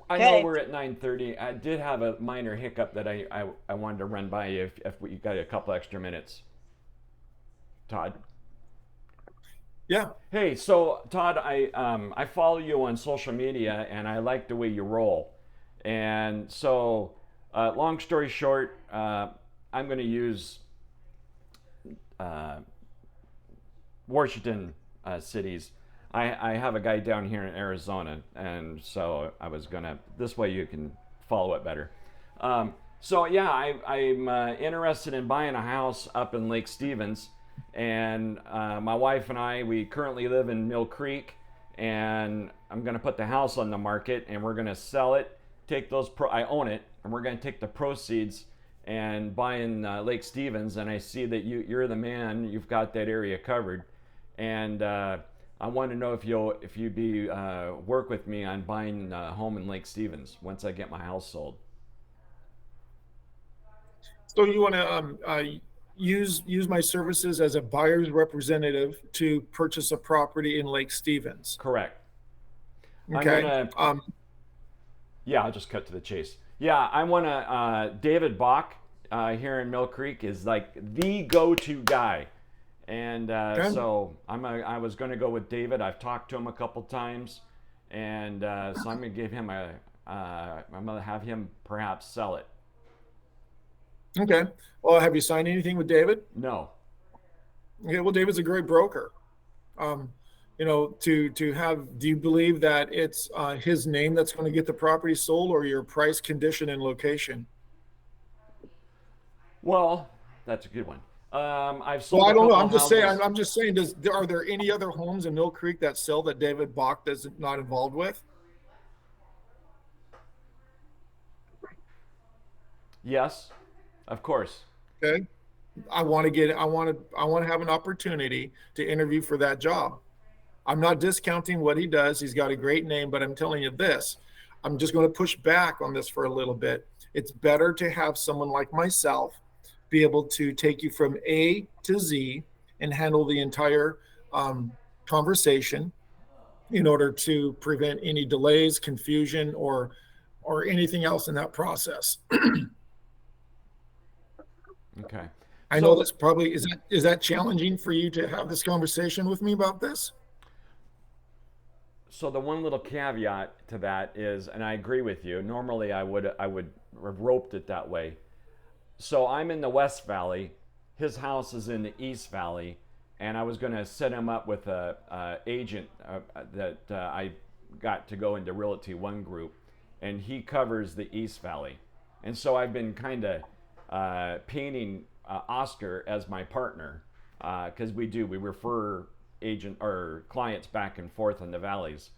I know Okay. we're at 9:30. I did have a minor hiccup that I wanted to run by you if we got a couple extra minutes. Todd. Yeah. Hey, so Todd, I follow you on social media and I like the way you roll. And so, long story short, I'm going to use uh, Washington cities. I have a guy down here in Arizona, and so I was gonna. This way you can follow it better. So yeah, I'm interested in buying a house up in Lake Stevens, and my wife and we currently live in Mill Creek, and I'm gonna put the house on the market, and we're gonna sell it. Take those I own it, and we're gonna take the proceeds and buy in Lake Stevens. And I see that you're the man. You've got that area covered, and I want to know if you'd be work with me on buying a home in Lake Stevens once I get my house sold. So you want to use my services as a buyer's representative to purchase a property in Lake Stevens. Correct. I'm Okay. gonna Yeah, I'll just cut to the chase. Yeah, I want to. David Bach here in Mill Creek is like the go-to guy, and Okay. so I was going to go with David. I've talked to him a couple times, and so I'm going to give him a. I'm going to have him perhaps sell it. Okay. Well, have you signed anything with David? No. Okay. Well, David's a great broker. Um, to have, do you believe that it's his name that's going to get the property sold, or your price, condition, and location? Well, that's a good one. I've Well, sold I a don't know. couple I'm just saying. houses. I'm just saying. Are there any other homes in Mill Creek that sell that David Bach does not involved with? Yes, of course. Okay. I want to have an opportunity to interview for that job. I'm not discounting what he does. He's got a great name, but I'm telling you this. I'm just going to push back on this for a little bit. It's better to have someone like myself be able to take you from A to Z and handle the entire conversation in order to prevent any delays, confusion, or anything else in that process. Okay. I know So that's probably is that challenging for you to have this conversation with me about this? So the one little caveat to that is, and I agree with you. Normally, I would have roped it that way. So I'm in the West Valley. His house is in the East Valley, and I was going to set him up with a agent that I got to go into Realty One Group, and he covers the East Valley. And so I've been kind of painting Oscar as my partner because we refer agent or clients back and forth in the valleys.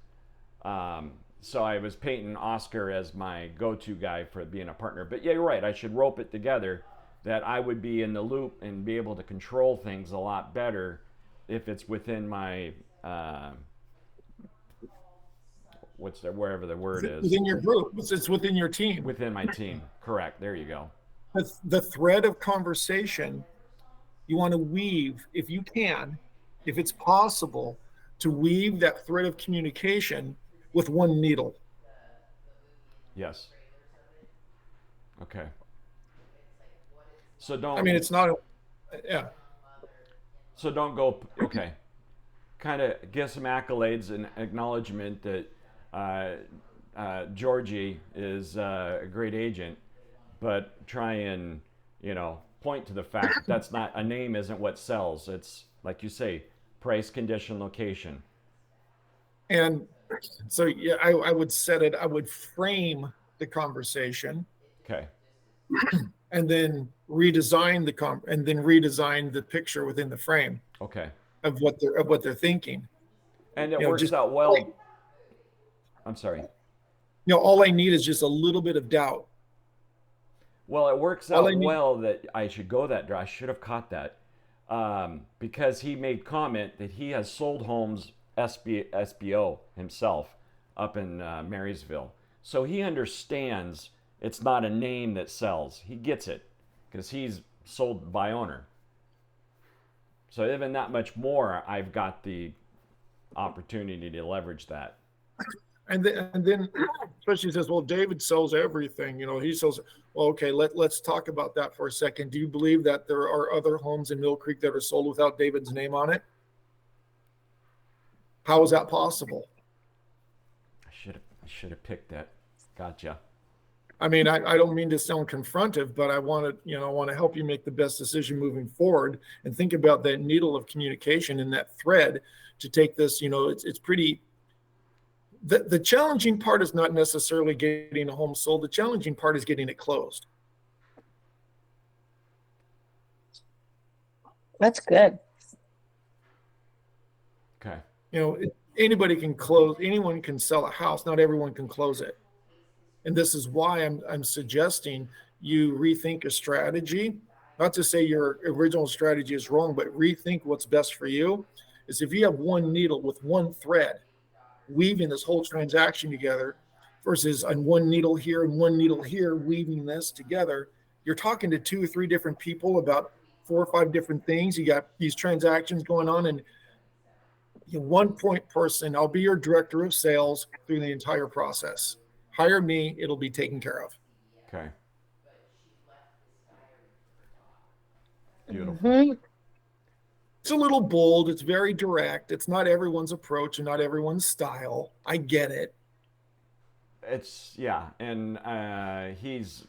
So I was painting Oscar as my go-to guy for being a partner. But yeah, you're right. I should rope it together that I would be in the loop and be able to control things a lot better if it's within my what's the wherever the word is Within your group. It's within your team. within my team. Correct. There you go. The thread of conversation you want to weave, if you can, if it's possible, to weave that thread of communication with one needle. Yes. Okay. So I mean, don't it's not, yeah. go. Okay. Kind of give some accolades and acknowledgement that uh, Georgie is a great agent, but try and point to the fact that that's not a name isn't what sells. It's like you say, price, condition, location. And so, yeah, I would set it, I would frame the conversation Okay. and then redesign the picture within the frame Okay. of what they're thinking. And it You know, works just out well. I'm sorry. all I need is just a little bit of doubt. Well, it works All I out need, well that I should go that I should have caught that because he made comment that he has sold homes SBO himself up in Marysville. So he understands it's not a name that sells. He gets it because he's sold by owner. So even that much more, I've got the opportunity to leverage that. and then especially says, well, David sells everything. He sells. Well, okay, let's talk about that for a second. Do you believe that there are other homes in Mill Creek that are sold without David's name on it? How is that possible? I should have picked that. Gotcha. I mean, I don't mean to sound confrontive, but I want to help you make the best decision moving forward and think about that needle of communication and that thread to take this. It's pretty. The challenging part is not necessarily getting a home sold. The challenging part is getting it closed. That's good. Okay. Anybody can close. Anyone can sell a house. Not everyone can close it. And this is why I'm suggesting you rethink a strategy. Not to say your original strategy is wrong, but rethink what's best for you. Is if you have one needle with one thread weaving this whole transaction together versus on one needle here and one needle here weaving this together, you're talking to two or three different people about four or five different things. You got these transactions going on, and one point person. I'll be your director of sales through the entire process. Hire me, it'll be taken care of. Okay. Beautiful. Hmm. It's a little bold, it's very direct. It's not everyone's approach and not everyone's style. I get it. It's yeah, and he's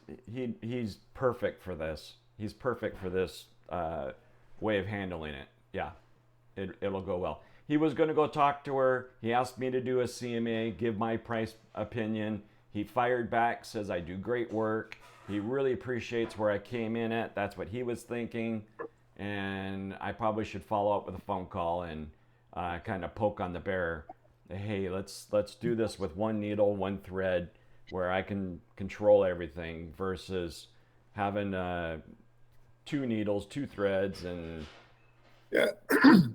perfect for this. He's perfect for this way of handling it. Yeah, it'll go well. He was going to go talk to her. He asked me to do a CMA, give my price opinion. He fired back, says I do great work. He really appreciates where I came in at. That's what he was thinking, and I probably should follow up with a phone call and kind of poke on the bear. Hey, let's do this with one needle, one thread, where I can control everything versus having two needles, two threads, and Yeah.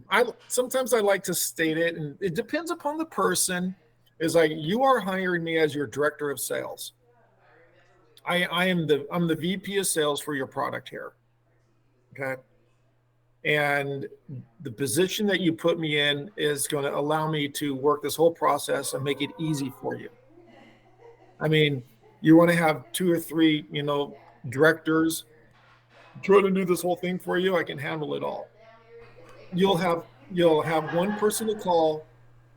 I sometimes like to state it, and it depends upon the person. Is like, you are hiring me as your director of sales. I'm the VP of sales for your product here. Okay. And the position that you put me in is going to allow me to work this whole process and make it easy for you. I mean, you want to have two or three, directors try to do this whole thing for you. I can handle it all. You'll have one person to call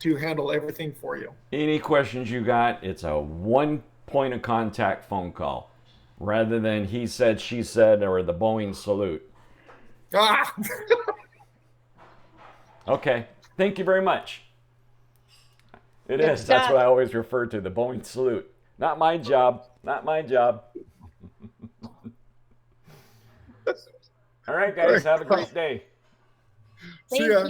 to handle everything for you. any questions you got, it's a one point of contact phone call rather than he said, she said, or the Boeing salute. Ah, Okay, thank you very much. It Good is. That's what stuff. I always refer to, the Boeing salute. Not my job. Not my job. All right, guys, have a great day. see Thank ya. you.